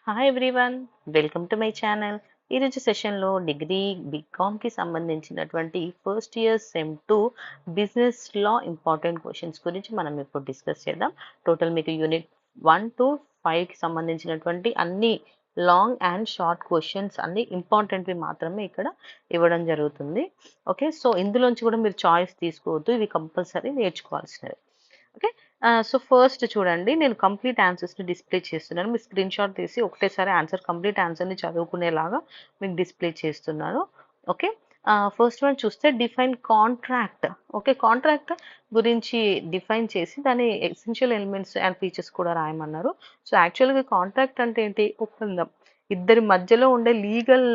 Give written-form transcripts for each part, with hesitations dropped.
Hi everyone, welcome to my channel. ఈరోజు సెషన్లో degree బీకామ్కి సంబంధించినటువంటి ఫస్ట్ ఇయర్ సెమ్ 2 బిజినెస్ లా important questions గురించి మనం ఇప్పుడు డిస్కస్ చేద్దాం. టోటల్ మీకు యూనిట్ 1 to 5కి సంబంధించినటువంటి అన్ని లాంగ్ అండ్ షార్ట్ క్వశ్చన్స్ అన్ని ఇంపార్టెంట్వి మాత్రమే ఇక్కడ ఇవ్వడం జరుగుతుంది. ఓకే, సో ఇందులోంచి కూడా మీరు చాయిస్ తీసుకోవద్దు, ఇవి కంపల్సరీ నేర్చుకోవాల్సినవి. ఓకే, సో ఫస్ట్ చూడండి, నేను కంప్లీట్ ఆన్సర్స్ని డిస్ప్లే చేస్తున్నాను. మీ స్క్రీన్ షాట్ తీసి ఒకటేసారి కంప్లీట్ ఆన్సర్ని చదువుకునేలాగా మీకు డిస్ప్లే చేస్తున్నాను. ఓకే, ఫస్ట్ వన్ చూస్తే డిఫైన్ కాంట్రాక్ట్. ఓకే, కాంట్రాక్ట్ గురించి డిఫైన్ చేసి దాని ఎసెన్షియల్ ఎలిమెంట్స్ అండ్ ఫీచర్స్ కూడా రాయమన్నారు. సో యాక్చువల్గా కాంట్రాక్ట్ అంటే ఏంటి? ఒప్పందం. ఇద్దరి మధ్యలో ఉండే లీగల్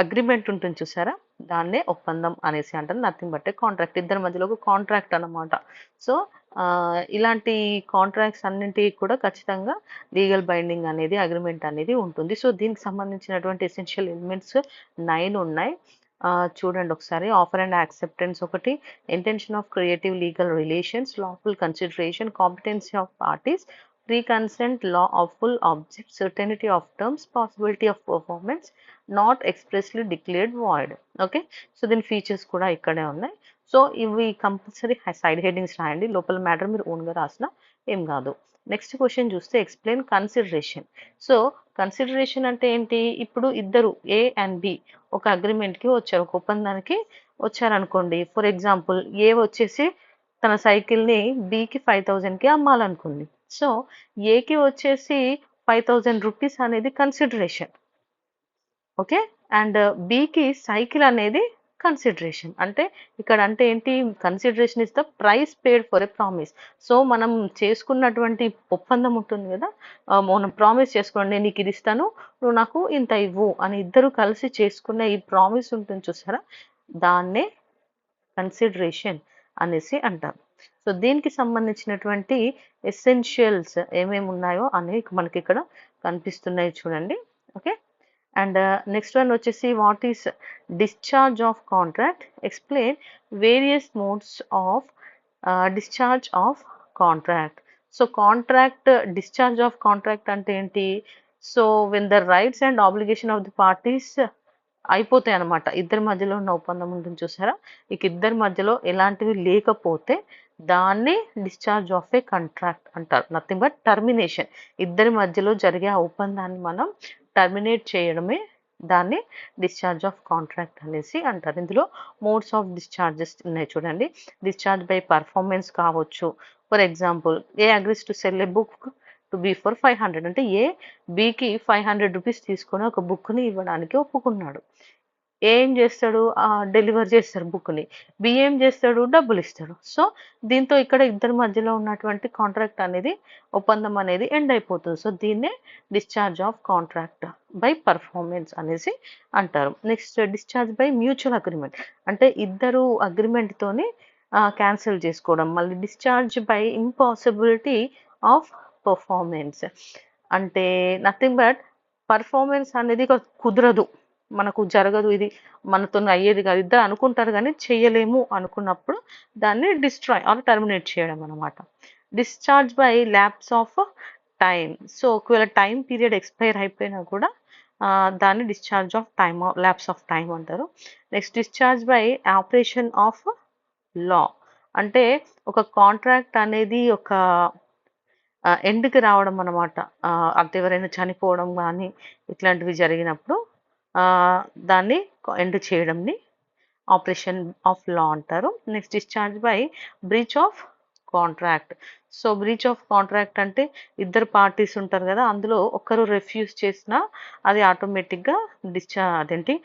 అగ్రిమెంట్ ఉంటుంది చూసారా, దాన్నే ఒప్పందం అనేసి అంటారు. నథింగ్ బట్ కాంట్రాక్ట్, ఇద్దరి మధ్యలో ఒక కాంట్రాక్ట్ అన్నమాట. సో ఇలాంటి కాంట్రాక్ట్స్ అన్నింటికి కూడా ఖచ్చితంగా లీగల్ బైండింగ్ అనేది, అగ్రిమెంట్ అనేది ఉంటుంది. సో దీనికి సంబంధించినటువంటి ఎసెన్షియల్ ఎలిమెంట్స్ 9 ఉన్నాయి. చూడండి ఒకసారి. ఆఫర్ అండ్ యాక్సెప్టెన్స్ ఒకటి, intention of creative legal relations, lawful consideration, competency of parties, free consent, law of full object, certainty of terms, possibility of performance, not expressly declared void. Okay, so దీని features కూడా ఇక్కడే ఉన్నాయి. So ఇవి compulsory side headings రాయండి, లోపల matter మీరు ఓన్గా రాసిన ఏం కాదు. నెక్స్ట్ క్వశ్చన్ చూస్తే ఎక్స్ప్లెయిన్ కన్సిడరేషన్. సో కన్సిడరేషన్ అంటే ఏంటి? ఇప్పుడు ఇద్దరు ఏ అండ్ బి ఒక అగ్రిమెంట్కి వచ్చారు, ఒక ఒప్పందానికి వచ్చారనుకోండి. ఫర్ ఎగ్జాంపుల్, ఏ వచ్చేసి తన సైకిల్ని బికి 5,000కి అమ్మాలనుకుంది. సో ఏకి వచ్చేసి 5,000 రూపీస్ అనేది కన్సిడరేషన్. ఓకే, అండ్ బికి సైకిల్ అనేది కన్సిడరేషన్. అంటే ఇక్కడ అంటే ఏంటి? Consideration is the price paid for a promise. So మనం చేసుకున్నటువంటి ఒప్పందం ఉంటుంది కదా, మనం ప్రామిస్ చేసుకోండి, నేను నీకు ఇది ఇస్తాను, నువ్వు నాకు ఇంత ఇవ్వు అని ఇద్దరు కలిసి చేసుకున్న ఈ ప్రామిస్ ఉంటుంది చూసారా, దాన్నే కన్సిడరేషన్ అనేసి అంటారు. సో దీనికి సంబంధించినటువంటి ఎసెన్షియల్స్ ఏమేమి ఉన్నాయో అనేవి మనకి ఇక్కడ కనిపిస్తున్నాయి చూడండి. ఓకే, అండ్ నెక్స్ట్ వన్ వచ్చేసి what is discharge of contract, explain various modes of discharge of contract. So contract, discharge of contract అంటే ఏంటి? So when the rights and obligation of the parties అయిపోతాయి అనమాట. ఇద్దరి మధ్యలో ఉన్న ఒప్పందం ఉంటుంది చూసారా, ఇక ఇద్దరి మధ్యలో ఎలాంటివి లేకపోతే దాన్ని డిశ్చార్జ్ ఆఫ్ ఏ కాంట్రాక్ట్ అంటారు. Nothing but termination. ఇద్దరి మధ్యలో జరిగే ఆ ఒప్పందాన్ని మనం టర్మినేట్ చేయడమే దాన్ని డిశ్చార్జ్ ఆఫ్ కాంట్రాక్ట్ అనేసి అంటారు. ఇందులో మోడ్స్ ఆఫ్ డిశ్చార్జెస్ ఉన్నాయి చూడండి. డిశ్చార్జ్ బై పర్ఫార్మెన్స్ కావచ్చు. For example, A agrees to cell A book to be for 500, అంటే ఏ బికి 500 రూపీస్ తీసుకొని ఒక బుక్ని ఇవ్వడానికి ఒప్పుకున్నాడు. ఏం చేస్తాడు? డెలివర్ చేస్తాడు బుక్ని. బి ఏం చేస్తాడు? డబ్బులు ఇస్తాడు. సో దీంతో ఇక్కడ ఇద్దరి మధ్యలో ఉన్నటువంటి కాంట్రాక్ట్ అనేది, ఒప్పందం అనేది ఎండ్ అయిపోతుంది. సో దీన్నే discharge of contract by performance అనేసి అంటారు. Next discharge by mutual agreement, అంటే ఇద్దరు అగ్రిమెంట్తోని క్యాన్సిల్ చేసుకోవడం. మళ్ళీ discharge by impossibility of performance, అంటే నథింగ్ బట్ పర్ఫార్మెన్స్ అనేది కుదరదు, మనకు జరగదు, ఇది మనతో అయ్యేది కాదు, ఇద్దరు అనుకుంటారు కానీ చెయ్యలేము అనుకున్నప్పుడు దాన్ని డిస్ట్రాయ్ ఆర్ టర్మినేట్ చేయడం అనమాట. Discharge by lapse of time. So ఒకవేళ టైం పీరియడ్ ఎక్స్పైర్ అయిపోయినా కూడా దాన్ని discharge of time, lapse of time అంటారు. Next discharge by operation of law, అంటే ఒక కాంట్రాక్ట్ అనేది ఒక ఎండ్కి రావడం అనమాట. అంటే ఎవరైనా చనిపోవడం కానీ ఇట్లాంటివి జరిగినప్పుడు దాన్ని ఎండ్ చేయడంని ఆపరేషన్ ఆఫ్ లా అంటారు. Next discharge by breach of contract. So breach of contract అంటే ఇద్దరు పార్టీస్ ఉంటారు కదా, అందులో ఒకరు రెఫ్యూజ్ చేసినా అది ఆటోమేటిక్గా అదేంటి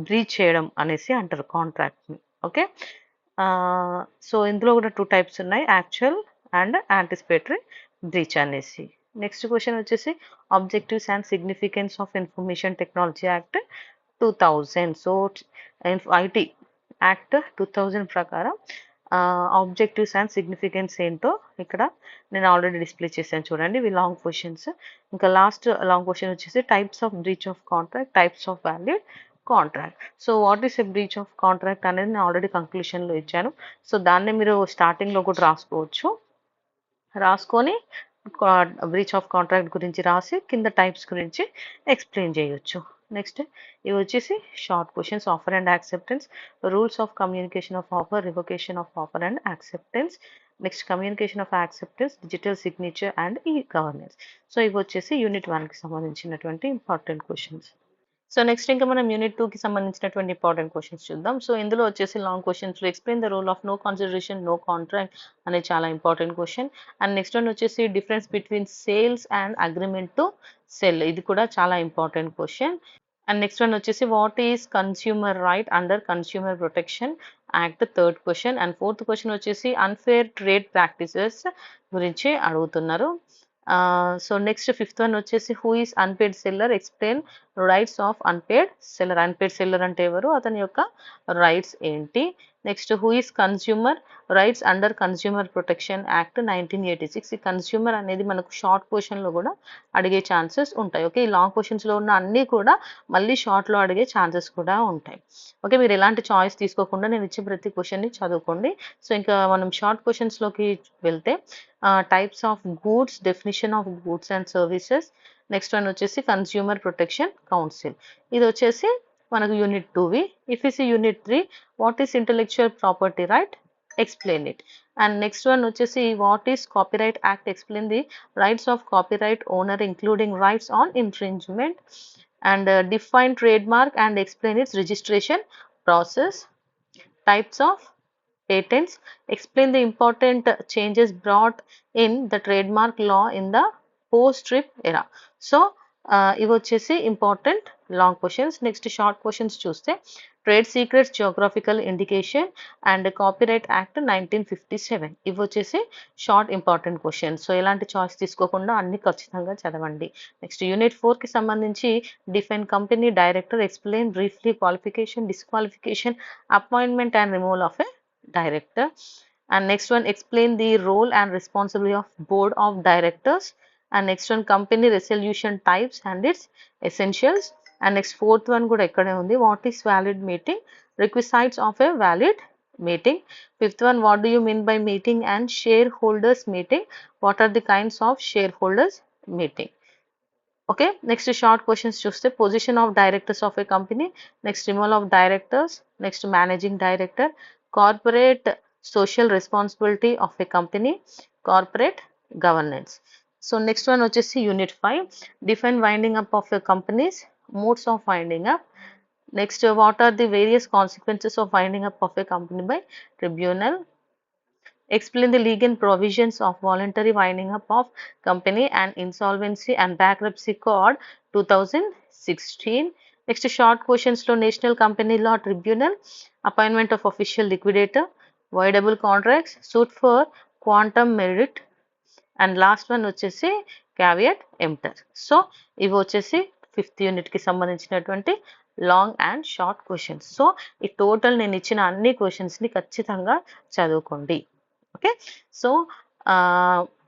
బ్రీచ్ చేయడం అనేసి అంటారు కాంట్రాక్ట్ని. ఓకే, సో ఇందులో కూడా 2 టైప్స్ ఉన్నాయి, యాక్చువల్ అండ్ యాంటిసిపేటరీ బ్రీచ్ అనేసి. నెక్స్ట్ క్వశ్చన్ వచ్చేసి objectives and significance of information technology act 2000. So IT act 2000 ప్రకారం ఆబ్జెక్టివ్స్ అండ్ సిగ్నిఫికెన్స్ ఏంటో ఇక్కడ నేను ఆల్రెడీ డిస్ప్లే చేశాను చూడండి. ఇవి లాంగ్ క్వశ్చన్స్. ఇంకా లాస్ట్ లాంగ్ క్వశ్చన్ వచ్చేసి types of breach of contract, types of valid contract. So what is a breach of contract అనేది నేను ఆల్రెడీ కంక్లూషన్లో ఇచ్చాను. సో దాన్నే మీరు స్టార్టింగ్లో కూడా రాసుకోవచ్చు. రాసుకొని బ్రీచ్ ఆఫ్ కాంట్రాక్ట్ గురించి రాసి కింద టైప్స్ గురించి ఎక్స్ప్లెయిన్ చేయొచ్చు. నెక్స్ట్ ఇవి వచ్చేసి short questions. Offer and acceptance, rules of communication of offer, revocation of offer and acceptance, next communication of acceptance, digital signature and e governance. So ఇవి వచ్చేసి unit 1కి సంబంధించినటువంటి ఇంపార్టెంట్ క్వశ్చన్స్. సో నెక్స్ట్ ఇంకా మనం unit 2కి సంబంధించినటువంటి important questions చూద్దాం. So ఇందులో వచ్చేసి long questions, explain the role of no consideration no contract అనేది చాలా important question. And next one వచ్చేసి difference between sales and agreement to sell, ఇది కూడా చాలా important question. And next one వచ్చేసి what is consumer right under consumer protection act, third question. And fourth question వచ్చేసి unfair trade practices గురించి అడుగుతున్నారు. So next fifth one వచ్చేసి who is unpaid seller, explain rights of unpaired seller. Unpaired seller అంటే ఎవరు, అతని యొక్క rights ఏంటి. Next who is consumer rights under consumer protection act 1986. ఈ కన్స్యూమర్ అనేది మనకు షార్ట్ క్వశ్చన్లో కూడా అడిగే ఛాన్సెస్ ఉంటాయి. ఓకే, ఈ లాంగ్ క్వశ్చన్స్లో ఉన్న అన్నీ కూడా మళ్ళీ షార్ట్లో అడిగే ఛాన్సెస్ కూడా ఉంటాయి. ఓకే, మీరు ఎలాంటి చాయిస్ తీసుకోకుండా నేను ఇచ్చే ప్రతి క్వశ్చన్ని చదువుకోండి. సో ఇంకా మనం షార్ట్ క్వశ్చన్స్లోకి వెళ్తే types of goods, definition of goods and services, next one వచ్చేసి కన్స్యూమర్ ప్రొటెక్షన్ కౌన్సిల్. ఇది వచ్చేసి మనకు యూనిట్ 2వి. If is unit 3 what is intellectual property right, explain it. And next one వచ్చేసి what is copyright act, explain the rights of copyright owner including rights on infringement. And define trademark and explain its registration process. Types of patents, explain the important changes brought in the trademark law in the post-strip era. So ఇవి వచ్చేసి important long questions. Next short questions చూస్తే trade secrets, geographical indication and copyright act 1957. ఇవి వచ్చేసి short important questions. So ఎలాంటి choice తీసుకోకుండా అన్ని ఖచ్చితంగా చదవండి. నెక్స్ట్ యూనిట్ 4కి సంబంధించి define company director, explain briefly qualification, disqualification, appointment and removal of a director. And next one explain the role and responsibility of board of directors. And next one company resolution types and its essentials. And next fourth one kuda ekkade undi, what is valid meeting, requisites of a valid meeting. Fifth one, what do you mean by meeting and shareholders meeting, what are the kinds of shareholders meeting. Okay, next short questions చూస్తే position of directors of a company, next removal of directors, next managing director, corporate social responsibility of a company, corporate governance. So next one వచ్చేసి unit 5 define winding up of a companies, modes of winding up. Next what are the various consequences of winding up of a company by tribunal. Explain the legal provisions of voluntary winding up of company and insolvency and bankruptcy code 2016. Next short questions లో National Company Law Tribunal, appointment of official liquidator, voidable contracts, suit for quantum merit, and last one వచ్చేసి caveat emptor. So ఇవి వచ్చేసి 5th యూనిట్కి సంబంధించినటువంటి long and short questions. So ఈ total నేను ఇచ్చిన అన్ని క్వశ్చన్స్ని ఖచ్చితంగా చదువుకోండి. ఓకే, సో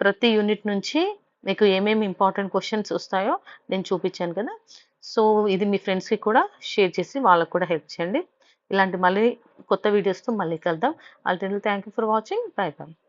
ప్రతి యూనిట్ నుంచి మీకు ఏమేమి ఇంపార్టెంట్ క్వశ్చన్స్ వస్తాయో నేను చూపించాను కదా. సో ఇది మీ ఫ్రెండ్స్కి కూడా షేర్ చేసి వాళ్ళకు కూడా హెల్ప్ చేయండి. ఇలాంటి మళ్ళీ కొత్త వీడియోస్తో మళ్ళీ కలుద్దాం. అల్టిల్ thank you for watching. Bye by.